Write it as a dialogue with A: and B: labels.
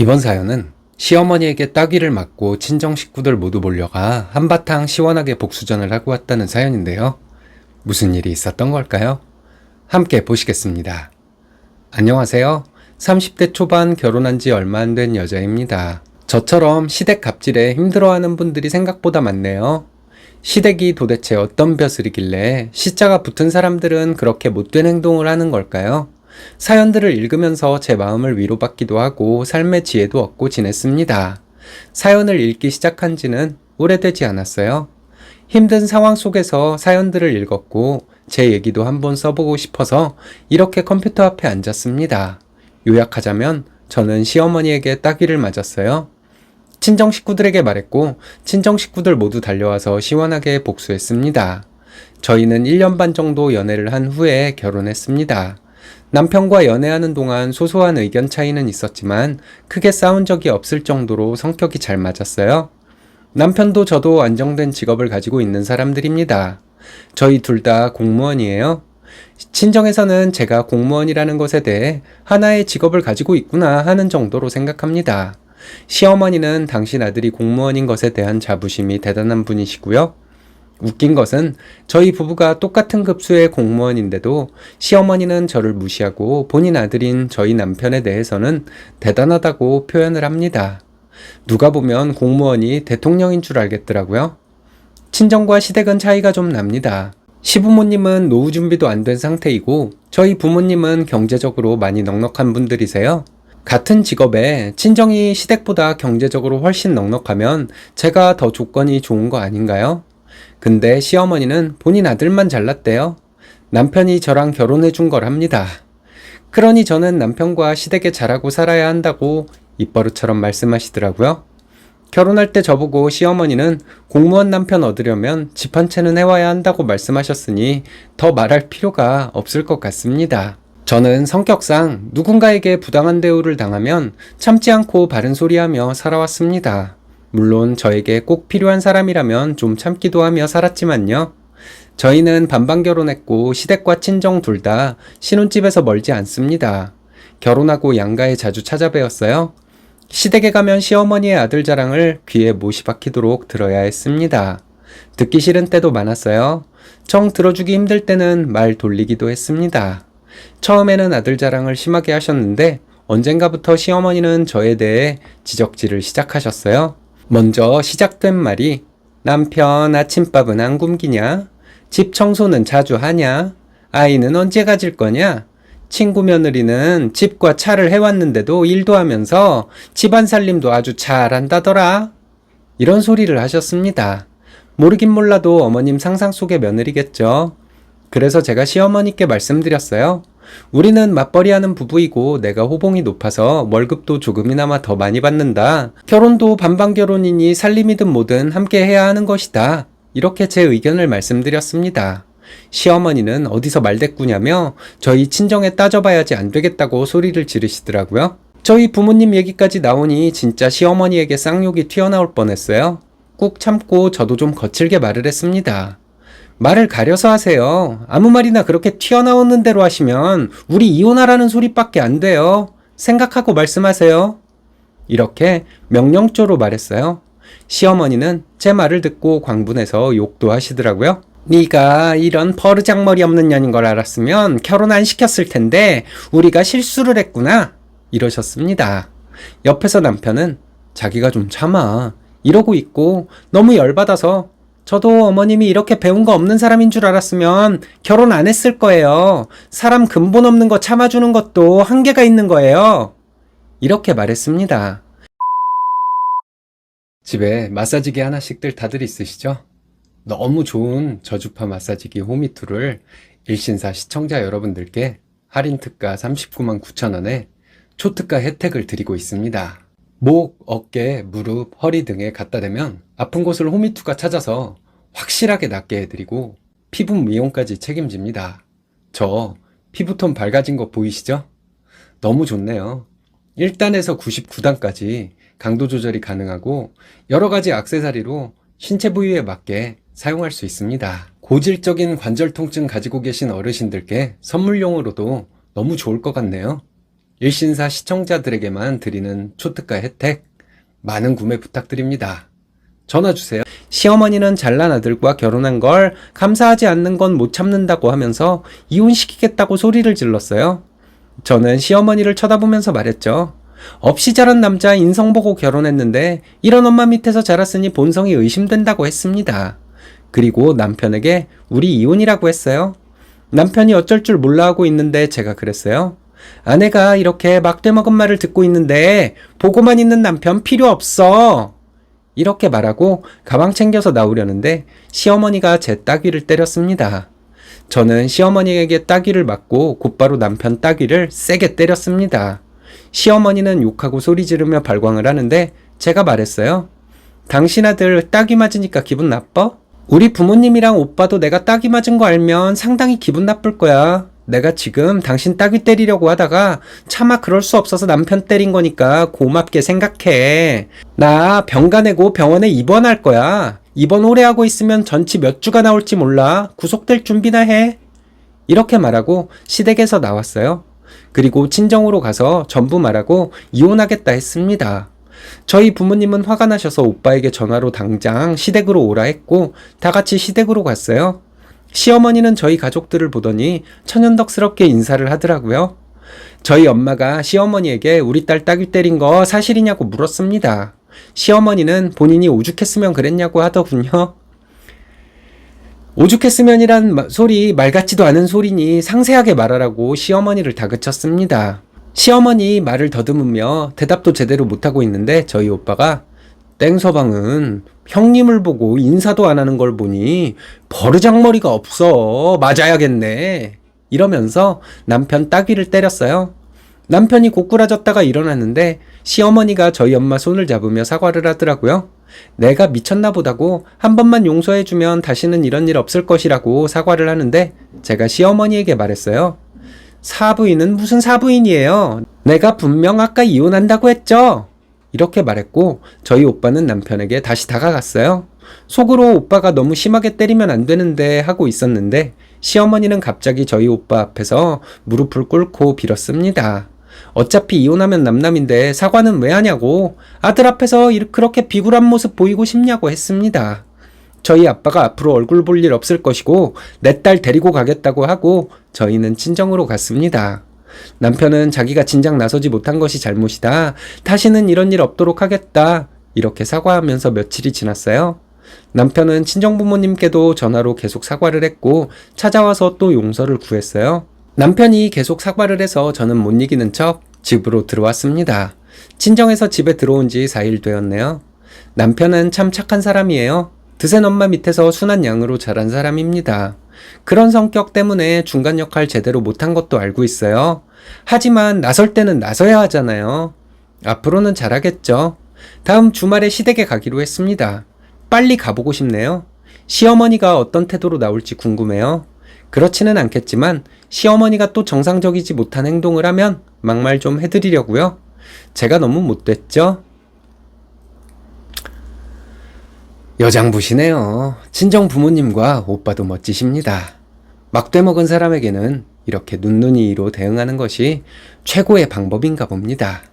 A: 이번 사연은 시어머니에게 따귀를 맞고 친정 식구들 모두 몰려가 한바탕 시원하게 복수전을 하고 왔다는 사연인데요. 무슨 일이 있었던 걸까요? 함께 보시겠습니다. 안녕하세요. 30대 초반 결혼한 지 얼마 안 된 여자입니다. 저처럼 시댁 갑질에 힘들어하는 분들이 생각보다 많네요. 시댁이 도대체 어떤 벼슬이길래 시자가 붙은 사람들은 그렇게 못된 행동을 하는 걸까요? 사연들을 읽으면서 제 마음을 위로받기도 하고 삶의 지혜도 얻고 지냈습니다. 사연을 읽기 시작한 지는 오래되지 않았어요. 힘든 상황 속에서 사연들을 읽었고 제 얘기도 한번 써보고 싶어서 이렇게 컴퓨터 앞에 앉았습니다. 요약하자면 저는 시어머니에게 따귀를 맞았어요. 친정 식구들에게 말했고 친정 식구들 모두 달려와서 시원하게 복수했습니다. 저희는 1년 반 정도 연애를 한 후에 결혼했습니다. 남편과 연애하는 동안 소소한 의견 차이는 있었지만 크게 싸운 적이 없을 정도로 성격이 잘 맞았어요. 남편도 저도 안정된 직업을 가지고 있는 사람들입니다. 저희 둘 다 공무원이에요. 친정에서는 제가 공무원이라는 것에 대해 하나의 직업을 가지고 있구나 하는 정도로 생각합니다. 시어머니는 당신 아들이 공무원인 것에 대한 자부심이 대단한 분이시고요. 웃긴 것은 저희 부부가 똑같은 급수의 공무원인데도 시어머니는 저를 무시하고 본인 아들인 저희 남편에 대해서는 대단하다고 표현을 합니다. 누가 보면 공무원이 대통령인 줄 알겠더라고요. 친정과 시댁은 차이가 좀 납니다. 시부모님은 노후 준비도 안 된 상태이고 저희 부모님은 경제적으로 많이 넉넉한 분들이세요. 같은 직업에 친정이 시댁보다 경제적으로 훨씬 넉넉하면 제가 더 조건이 좋은 거 아닌가요? 근데 시어머니는 본인 아들만 잘났대요. 남편이 저랑 결혼해 준 거랍니다. 그러니 저는 남편과 시댁에 잘하고 살아야 한다고 입버릇처럼 말씀하시더라고요. 결혼할 때 저보고 시어머니는 공무원 남편 얻으려면 집 한 채는 해와야 한다고 말씀하셨으니 더 말할 필요가 없을 것 같습니다. 저는 성격상 누군가에게 부당한 대우를 당하면 참지 않고 바른 소리하며 살아왔습니다. 물론 저에게 꼭 필요한 사람이라면 좀 참기도 하며 살았지만요. 저희는 반반 결혼했고 시댁과 친정 둘 다 신혼집에서 멀지 않습니다. 결혼하고 양가에 자주 찾아뵈었어요. 시댁에 가면 시어머니의 아들 자랑을 귀에 못이 박히도록 들어야 했습니다. 듣기 싫은 때도 많았어요. 정 들어주기 힘들 때는 말 돌리기도 했습니다. 처음에는 아들 자랑을 심하게 하셨는데 언젠가부터 시어머니는 저에 대해 지적질을 시작하셨어요. 먼저 시작된 말이 남편 아침밥은 안 굶기냐? 집 청소는 자주 하냐? 아이는 언제 가질 거냐? 친구 며느리는 집과 차를 해왔는데도 일도 하면서 집안 살림도 아주 잘한다더라. 이런 소리를 하셨습니다. 모르긴 몰라도 어머님 상상 속의 며느리겠죠. 그래서 제가 시어머니께 말씀드렸어요. 우리는 맞벌이하는 부부이고 내가 호봉이 높아서 월급도 조금이나마 더 많이 받는다. 결혼도 반반 결혼이니 살림이든 뭐든 함께 해야 하는 것이다. 이렇게 제 의견을 말씀드렸습니다. 시어머니는 어디서 말대꾸냐며 저희 친정에 따져봐야지 안 되겠다고 소리를 지르시더라고요. 저희 부모님 얘기까지 나오니 진짜 시어머니에게 쌍욕이 튀어나올 뻔했어요. 꾹 참고 저도 좀 거칠게 말을 했습니다. 말을 가려서 하세요. 아무 말이나 그렇게 튀어나오는 대로 하시면 우리 이혼하라는 소리밖에 안 돼요. 생각하고 말씀하세요. 이렇게 명령조로 말했어요. 시어머니는 제 말을 듣고 광분해서 욕도 하시더라고요. 네가 이런 버르장머리 없는 년인 걸 알았으면 결혼 안 시켰을 텐데 우리가 실수를 했구나. 이러셨습니다. 옆에서 남편은 자기가 좀 참아. 이러고 있고 너무 열받아서 저도 어머님이 이렇게 배운 거 없는 사람인 줄 알았으면 결혼 안 했을 거예요. 사람 근본 없는 거 참아주는 것도 한계가 있는 거예요. 이렇게 말했습니다. 집에 마사지기 하나씩들 다들 있으시죠? 너무 좋은 저주파 마사지기 호미투를 일신사 시청자 여러분들께 할인 특가 39만 9천 원에 초특가 혜택을 드리고 있습니다. 목, 어깨, 무릎, 허리 등에 갖다 대면 아픈 곳을 호미투가 찾아서 확실하게 낫게 해드리고 피부 미용까지 책임집니다. 저 피부톤 밝아진 거 보이시죠? 너무 좋네요. 1단에서 99단까지 강도 조절이 가능하고 여러 가지 액세서리로 신체 부위에 맞게 사용할 수 있습니다. 고질적인 관절 통증 가지고 계신 어르신들께 선물용으로도 너무 좋을 것 같네요. 일신사 시청자들에게만 드리는 초특가 혜택, 많은 구매 부탁드립니다. 전화 주세요. 시어머니는 잘난 아들과 결혼한 걸 감사하지 않는 건 못 참는다고 하면서 이혼시키겠다고 소리를 질렀어요. 저는 시어머니를 쳐다보면서 말했죠. 없이 자란 남자 인성 보고 결혼했는데 이런 엄마 밑에서 자랐으니 본성이 의심된다고 했습니다. 그리고 남편에게 우리 이혼이라고 했어요. 남편이 어쩔 줄 몰라 하고 있는데 제가 그랬어요. 아내가 이렇게 막대먹은 말을 듣고 있는데 보고만 있는 남편 필요 없어. 이렇게 말하고 가방 챙겨서 나오려는데 시어머니가 제 따귀를 때렸습니다. 저는 시어머니에게 따귀를 맞고 곧바로 남편 따귀를 세게 때렸습니다. 시어머니는 욕하고 소리 지르며 발광을 하는데 제가 말했어요. 당신 아들 따귀 맞으니까 기분 나빠? 우리 부모님이랑 오빠도 내가 따귀 맞은 거 알면 상당히 기분 나쁠 거야. 내가 지금 당신 따귀 때리려고 하다가 차마 그럴 수 없어서 남편 때린 거니까 고맙게 생각해. 나 병가 내고 병원에 입원할 거야. 입원 오래 하고 있으면 전치 몇 주가 나올지 몰라. 구속될 준비나 해. 이렇게 말하고 시댁에서 나왔어요. 그리고 친정으로 가서 전부 말하고 이혼하겠다 했습니다. 저희 부모님은 화가 나셔서 오빠에게 전화로 당장 시댁으로 오라 했고 다 같이 시댁으로 갔어요. 시어머니는 저희 가족들을 보더니 천연덕스럽게 인사를 하더라고요. 저희 엄마가 시어머니에게 우리 딸 따귀 때린 거 사실이냐고 물었습니다. 시어머니는 본인이 오죽했으면 그랬냐고 하더군요. 오죽했으면이란 소리 말 같지도 않은 소리니 상세하게 말하라고 시어머니를 다그쳤습니다. 시어머니 말을 더듬으며 대답도 제대로 못하고 있는데 저희 오빠가 땡서방은 형님을 보고 인사도 안 하는 걸 보니 버르장머리가 없어. 맞아야겠네. 이러면서 남편 따귀를 때렸어요. 남편이 고꾸라졌다가 일어났는데 시어머니가 저희 엄마 손을 잡으며 사과를 하더라고요. 내가 미쳤나 보다고 한 번만 용서해주면 다시는 이런 일 없을 것이라고 사과를 하는데 제가 시어머니에게 말했어요. 사부인은 무슨 사부인이에요. 내가 분명 아까 이혼한다고 했죠. 이렇게 말했고 저희 오빠는 남편에게 다시 다가갔어요. 속으로 오빠가 너무 심하게 때리면 안 되는데 하고 있었는데 시어머니는 갑자기 저희 오빠 앞에서 무릎을 꿇고 빌었습니다. 어차피 이혼하면 남남인데 사과는 왜 하냐고, 아들 앞에서 그렇게 비굴한 모습 보이고 싶냐고 했습니다. 저희 아빠가 앞으로 얼굴 볼 일 없을 것이고 내 딸 데리고 가겠다고 하고 저희는 친정으로 갔습니다. 남편은 자기가 진작 나서지 못한 것이 잘못이다. 다시는 이런 일 없도록 하겠다. 이렇게 사과하면서 며칠이 지났어요. 남편은 친정부모님께도 전화로 계속 사과를 했고 찾아와서 또 용서를 구했어요. 남편이 계속 사과를 해서 저는 못 이기는 척 집으로 들어왔습니다. 친정에서 집에 들어온 지 4일 되었네요. 남편은 참 착한 사람이에요. 드센 엄마 밑에서 순한 양으로 자란 사람입니다. 그런 성격 때문에 중간 역할 제대로 못한 것도 알고 있어요. 하지만 나설 때는 나서야 하잖아요. 앞으로는 잘하겠죠. 다음 주말에 시댁에 가기로 했습니다. 빨리 가보고 싶네요. 시어머니가 어떤 태도로 나올지 궁금해요. 그렇지는 않겠지만 시어머니가 또 정상적이지 못한 행동을 하면 막말 좀 해드리려고요. 제가 너무 못됐죠? 여장부시네요. 친정 부모님과 오빠도 멋지십니다. 막대 먹은 사람에게는 이렇게 눈눈이로 대응하는 것이 최고의 방법인가 봅니다.